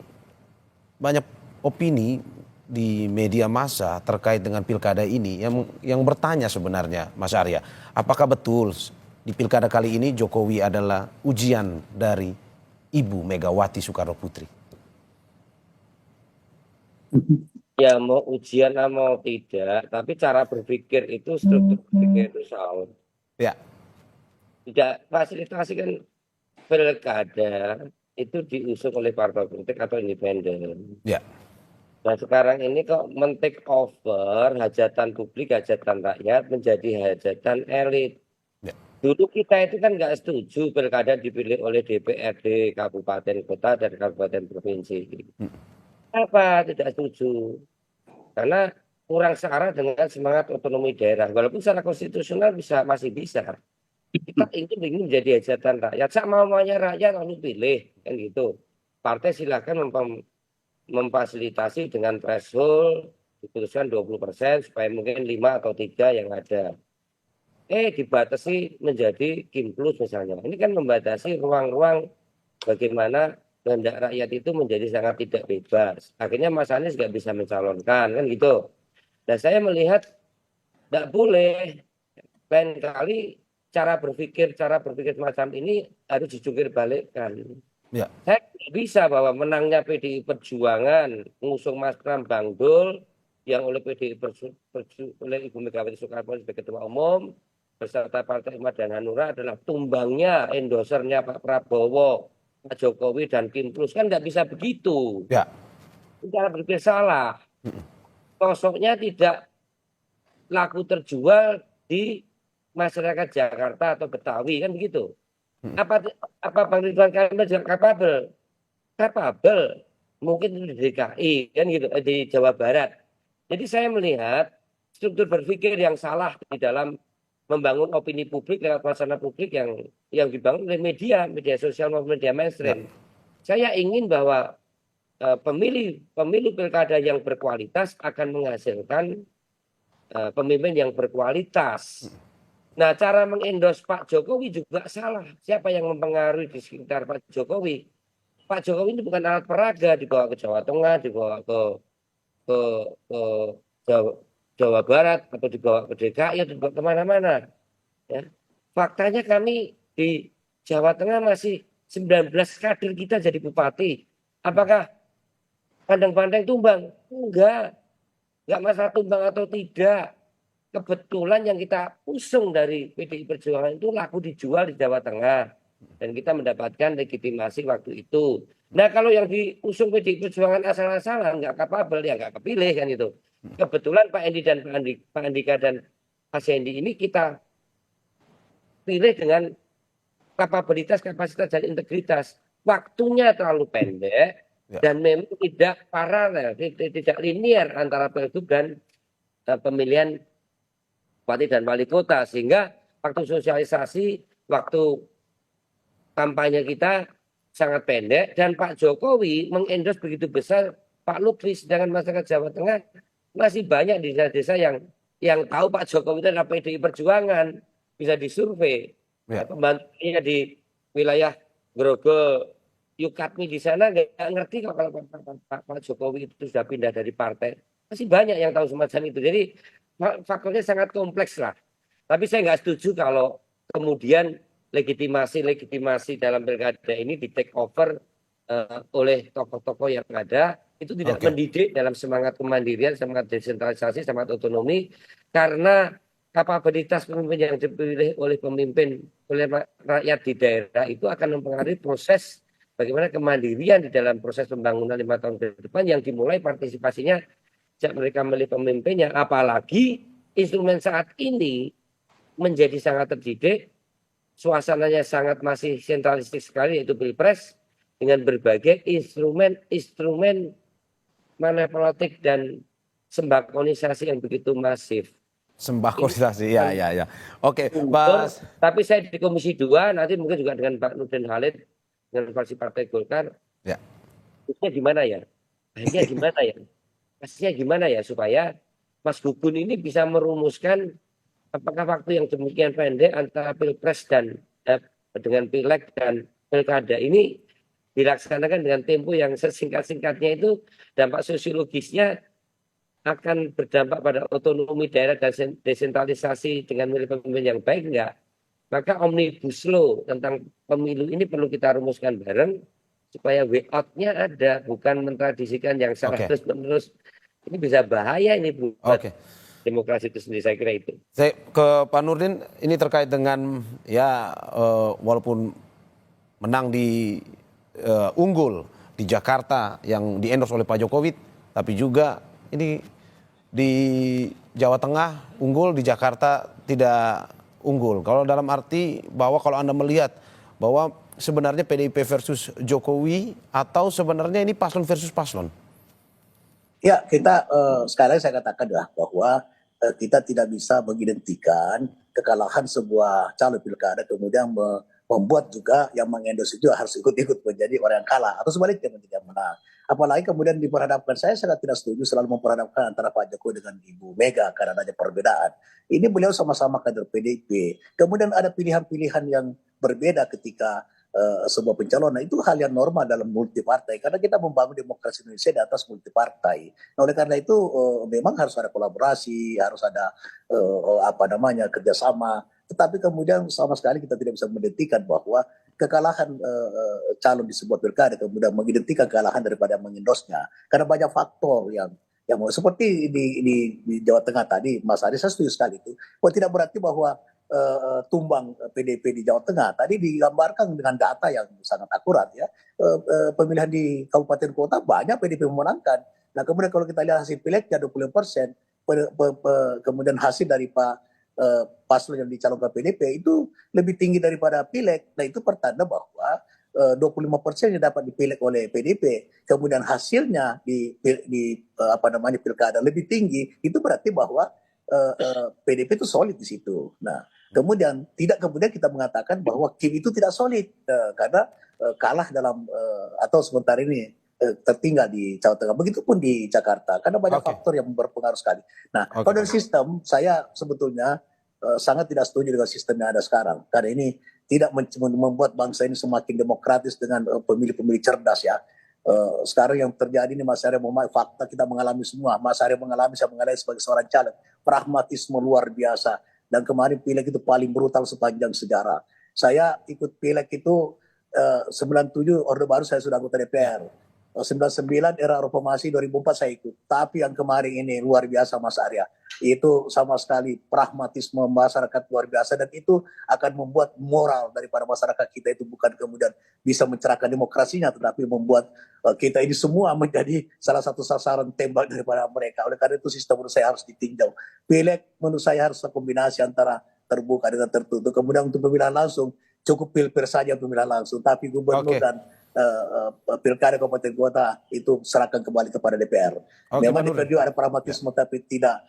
banyak opini di media massa terkait dengan pilkada ini yang bertanya sebenarnya, Mas Arya, apakah betul di pilkada kali ini Jokowi adalah ujian dari Ibu Megawati Soekarno Putri? Ya mau ujian mau tidak, tapi cara berpikir itu, struktur berpikir itu salah. Ya. Tidak fasilitasi kan pilkada itu diusung oleh partai politik atau independen. Ya. Nah sekarang ini kok men-take over hajatan publik, hajatan rakyat menjadi hajatan elit. Ya. Dulu kita itu kan nggak setuju pilkada dipilih oleh DPRD kabupaten kota dan kabupaten provinsi. Apa tidak setuju? Karena kurang searah dengan semangat otonomi daerah. Walaupun secara konstitusional masih bisa. Kita ingin menjadi hajatan rakyat. Sama maunya rakyat lalu pilih kan gitu. Partai silakan memfasilitasi dengan threshold diputuskan 20% supaya mungkin 5 atau 3 yang ada. Dibatasi menjadi Kim Plus misalnya. Ini kan membatasi ruang-ruang bagaimana kehendak rakyat itu menjadi sangat tidak bebas. Akhirnya Mas Anies nggak bisa mencalonkan kan gitu. Nah saya melihat tidak boleh. Lain kali cara berpikir semacam ini harus dijungkir balikkan. Ya. Saya tidak bisa bahwa menangnya PDI Perjuangan mengusung Mas Pram Bang Dul yang oleh oleh Ibu Megawati Soekarno Putri sebagai Ketua Umum beserta Partai Umat dan Hanura adalah tumbangnya, endosernya Pak Prabowo, Pak Jokowi dan Kim Plus. Kan tidak bisa begitu. Ya. Cara berpikir salah. Sosoknya tidak laku terjual di masyarakat Jakarta atau Betawi kan begitu. Apa Bang Ridwan Kamil juga kapabel? Kapabel. Mungkin di DKI kan gitu, di Jawa Barat. Jadi saya melihat struktur berpikir yang salah di dalam membangun opini publik lewat wacana publik yang dibangun oleh media sosial maupun media mainstream. Saya ingin bahwa pemilu pilkada yang berkualitas akan menghasilkan pemimpin yang berkualitas. Nah, cara mengendos Pak Jokowi juga salah. Siapa yang mempengaruhi di sekitar Pak Jokowi? Pak Jokowi ini bukan alat peraga, dibawa ke Jawa Tengah, dibawa ke, ke Jawa, Jawa Barat, atau dibawa ke DKI, atau dibawa kemana-mana. Ya. Faktanya kami di Jawa Tengah masih 19 kader kita jadi bupati. Apakah pandang-pandang tumbang? Enggak masalah tumbang atau tidak. Kebetulan yang kita usung dari PDI Perjuangan itu laku dijual di Jawa Tengah. Dan kita mendapatkan legitimasi waktu itu. Nah kalau yang diusung PDI Perjuangan asal-asalan, nggak kapabel, ya nggak kepilih kan itu. Kebetulan Pak Endi dan Pak Andika dan Pak Sendi ini kita pilih dengan kapabilitas, kapasitas, dan integritas. Waktunya terlalu pendek, dan memang tidak paralel, tidak linear antara pilgub dan pemilihan bupati dan wali kota, sehingga waktu sosialisasi, waktu kampanye kita sangat pendek, dan Pak Jokowi mengendorse begitu besar Pak Lutfi, sedangkan masyarakat Jawa Tengah masih banyak di desa-desa yang tahu Pak Jokowi itu adalah PDI Perjuangan, bisa disurvei. Pembantunya di wilayah Grogol, Yukatmi di sana nggak ngerti kalau Pak Jokowi itu sudah pindah dari partai. Masih banyak yang tahu semacam itu. Jadi faktornya sangat kompleks lah. Tapi saya nggak setuju kalau kemudian legitimasi dalam pilkada ini di take over oleh tokoh-tokoh yang ada, itu tidak mendidik dalam semangat kemandirian, semangat desentralisasi, semangat otonomi, karena kapabilitas pemimpin yang dipilih oleh rakyat di daerah itu akan mempengaruhi proses bagaimana kemandirian di dalam proses pembangunan 5 tahun ke depan yang dimulai partisipasinya sejak mereka memilih pemimpinnya. Apalagi instrumen saat ini menjadi sangat terdidik, suasananya sangat masih sentralistik sekali, yaitu Pilpres, dengan berbagai instrumen manipulatif dan sembakonisasi yang begitu masif. Sembakonisasi, ya. Oke, Mas. Tapi saya di Komisi 2, nanti mungkin juga dengan Pak Nurdin Halid, dengan fraksi Partai Golkar, akhirnya gimana ya? Pastinya gimana ya supaya Mas Gubun ini bisa merumuskan apakah waktu yang demikian pendek antara Pilpres dan dengan Pileg dan Pilkada ini dilaksanakan dengan tempo yang sesingkat-singkatnya, itu dampak sosiologisnya akan berdampak pada otonomi daerah dan desentralisasi dengan milih pemimpin yang baik enggak? Maka omnibus law tentang pemilu ini perlu kita rumuskan bareng supaya way out-nya ada, bukan mentradisikan yang salah terus-menerus. Ini bisa bahaya ini buat demokrasi itu sendiri, saya kira itu. Saya ke Pak Nurdin, ini terkait dengan walaupun menang di unggul di Jakarta yang di-endorse oleh Pak Jokowi, tapi juga ini di Jawa Tengah unggul, di Jakarta tidak unggul. Kalau dalam arti bahwa kalau Anda melihat bahwa sebenarnya PDIP versus Jokowi atau sebenarnya ini paslon versus paslon? Ya, kita sekarang saya katakan bahwa kita tidak bisa mengidentikan kekalahan sebuah calon pilkada kemudian membuat juga yang mengendorse itu harus ikut-ikut menjadi orang yang kalah atau sebaliknya menjadi yang menang. Apalagi kemudian diperhadapkan, saya sangat tidak setuju selalu memperhadapkan antara Pak Jokowi dengan Ibu Mega karena adanya perbedaan. Ini beliau sama-sama kader PDIP. Kemudian ada pilihan-pilihan yang berbeda ketika sebuah pencalonan, itu hal yang normal dalam multi partai karena kita membangun demokrasi Indonesia di atas multi partai. Nah, oleh karena itu memang harus ada kolaborasi, harus ada kerjasama. Tetapi kemudian sama sekali kita tidak bisa mengidentikan bahwa kekalahan calon di sebuah pilkada kemudian mengidentikan kekalahan daripada mengendosnya, karena banyak faktor yang seperti di Jawa Tengah tadi, Mas Ari, saya setuju sekali itu. Tidak berarti bahwa tumbang PDIP di Jawa Tengah tadi digambarkan dengan data yang sangat akurat ya. Pemilihan di kabupaten kota banyak PDIP memenangkan. Nah kemudian kalau kita lihat hasil pileknya 25%, kemudian hasil dari Pak paslon yang dicalonkan PDP itu lebih tinggi daripada pileg. Nah itu pertanda bahwa 25% yang dapat dipilih oleh PDP, kemudian hasilnya di pilkada lebih tinggi, itu berarti bahwa PDP itu solid di situ. Nah, kemudian kita mengatakan bahwa Kim itu tidak solid karena kalah dalam atau sementara ini tertinggal di Jawa Tengah. Begitupun di Jakarta karena banyak faktor yang berpengaruh sekali. Nah, kalau dari sistem saya sebetulnya sangat tidak setuju dengan sistem yang ada sekarang karena ini tidak membuat bangsa ini semakin demokratis dengan pemilih-pemilih cerdas ya. Sekarang yang terjadi ini Mas Arya fakta kita mengalami semua. Mas Arya mengalami, saya mengalami sebagai seorang caleg. Pragmatisme luar biasa. Dan kemarin pileg itu paling brutal sepanjang sejarah. Saya ikut pileg itu 97 Orde Baru saya sudah anggota DPR. 99 era reformasi 2004 saya ikut. Tapi yang kemarin ini luar biasa Mas Arya. Itu sama sekali pragmatisme masyarakat luar biasa dan itu akan membuat moral daripada masyarakat kita itu bukan kemudian bisa mencerahkan demokrasinya tetapi membuat kita ini semua menjadi salah satu sasaran tembak daripada mereka. Oleh karena itu sistem menurut saya harus ditinjau. Pileg menurut saya harus kombinasi antara terbuka dengan tertutup. Kemudian untuk pemilihan langsung cukup pilpres saja pemilihan langsung tapi gubernur dan pilkada kabupaten kota itu serahkan kembali kepada DPR. Memang DPR juga ada pragmatisme tapi tidak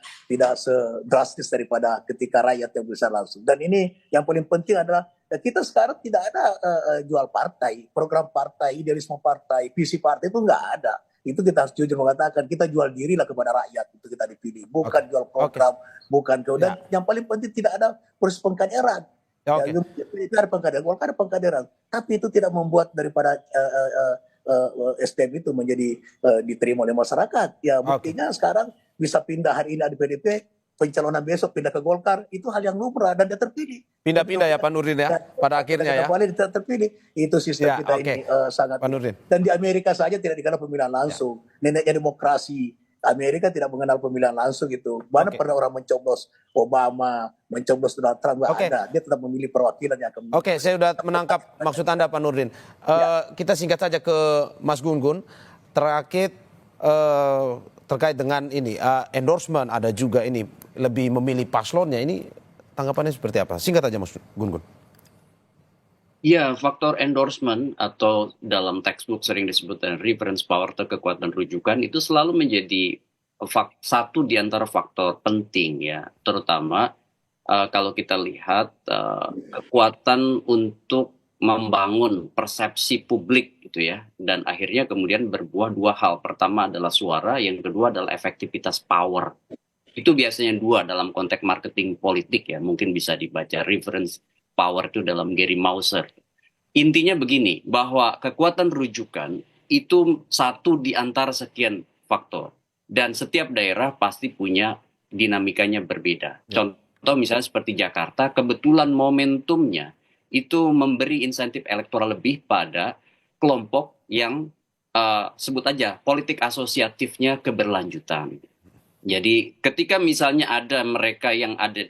sedrastis daripada ketika rakyat yang bisa langsung. Dan ini yang paling penting adalah kita sekarang tidak ada jual partai, program partai, idealisme partai, visi partai itu nggak ada. Itu kita harus jujur mengatakan kita jual dirilah kepada rakyat itu kita dipilih, bukan jual program, bukan dan yang paling penting tidak ada proses pengkaderan. Itu ada pengkaderan, tapi itu tidak membuat daripada STM itu menjadi diterima oleh masyarakat. Ya buktinya sekarang bisa pindah hari ini ada PDP, pencalonan besok pindah ke Golkar, itu hal yang lumrah dan dia terpilih. Pindah-pindah ya Pak Nurdin ya, pada akhirnya ya. Kembali terpilih, itu sistem kita ini sangat. Pak Nurdin. Dan di Amerika saja tidak dikenal pemilihan langsung, neneknya demokrasi. Amerika tidak mengenal pemilihan langsung gitu. Mana pernah orang mencoblos Obama, mencoblos Donald Trump, nggak ada. Dia tetap memilih perwakilan yang akan. Saya sudah menangkap maksud Anda Pak Nurdin. Kita singkat saja ke Mas Gun-Gun. Terakhir terkait dengan ini endorsement ada juga ini lebih memilih paslonnya ini tanggapannya seperti apa? Singkat aja Mas Gun-Gun. Ya, faktor endorsement atau dalam textbook sering disebut reference power atau kekuatan rujukan itu selalu menjadi satu di antara faktor penting ya, terutama kalau kita lihat kekuatan untuk membangun persepsi publik gitu ya, dan akhirnya kemudian berbuah dua hal. Pertama adalah suara, yang kedua adalah efektivitas power. Itu biasanya dua dalam konteks marketing politik ya, mungkin bisa dibaca reference power itu dalam Gary Mauser. Intinya begini, bahwa kekuatan rujukan itu satu di antara sekian faktor. Dan setiap daerah pasti punya dinamikanya berbeda. Contoh misalnya seperti Jakarta, kebetulan momentumnya itu memberi insentif elektoral lebih pada kelompok yang sebut aja politik asosiatifnya keberlanjutan. Jadi ketika misalnya ada mereka yang ada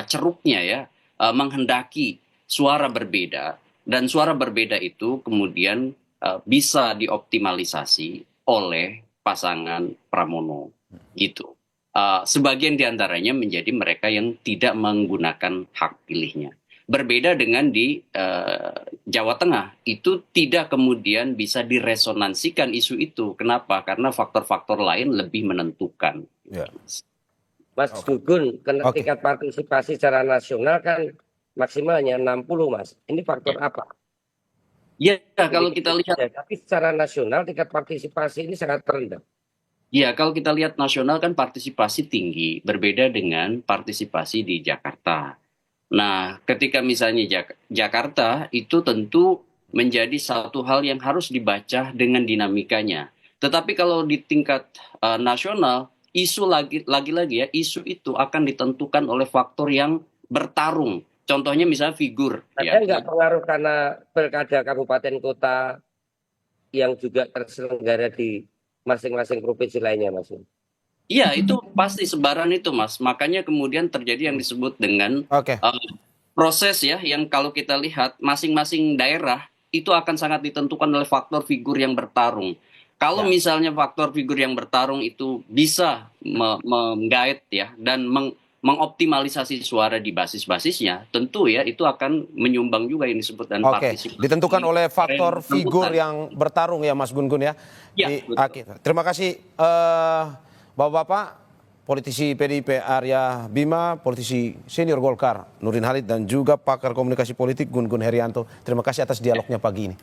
ceruknya ya, menghendaki suara berbeda dan suara berbeda itu kemudian bisa dioptimalisasi oleh pasangan Pramono gitu. Sebagian diantaranya menjadi mereka yang tidak menggunakan hak pilihnya. Berbeda dengan di Jawa Tengah, itu tidak kemudian bisa diresonansikan isu itu. Kenapa? Karena faktor-faktor lain lebih menentukan. Ya. Mas Gun, tingkat partisipasi secara nasional kan maksimalnya 60 Mas. Ini faktor apa? Ya, kalau kita lihat. Tapi secara nasional tingkat partisipasi ini sangat rendah. Ya, kalau kita lihat nasional kan partisipasi tinggi, berbeda dengan partisipasi di Jakarta. Nah, ketika misalnya Jakarta itu tentu menjadi satu hal yang harus dibaca dengan dinamikanya. Tetapi kalau di tingkat nasional, isu lagi-lagi ya, isu itu akan ditentukan oleh faktor yang bertarung. Contohnya misalnya figur. Ada nggak pengaruh karena pilkada kabupaten kota yang juga terselenggara di masing-masing provinsi lainnya, Mas? Iya, itu pasti sebaran itu, Mas. Makanya kemudian terjadi yang disebut dengan proses ya, yang kalau kita lihat masing-masing daerah itu akan sangat ditentukan oleh faktor figur yang bertarung. Kalau misalnya faktor figur yang bertarung itu bisa menggait ya dan mengoptimalisasi suara di basis-basisnya, tentu ya itu akan menyumbang juga yang disebut dan Oke, partisipasi. ditentukan oleh faktor Rembutan. figur yang bertarung ya Mas Gun-Gun ya. Ya, Di betul. akhir. Terima kasih Bapak-bapak, politisi PDIP Arya Bima, politisi senior Golkar Nurdin Halid, dan juga pakar komunikasi politik Gun-Gun Herianto. Terima kasih atas dialognya pagi ini.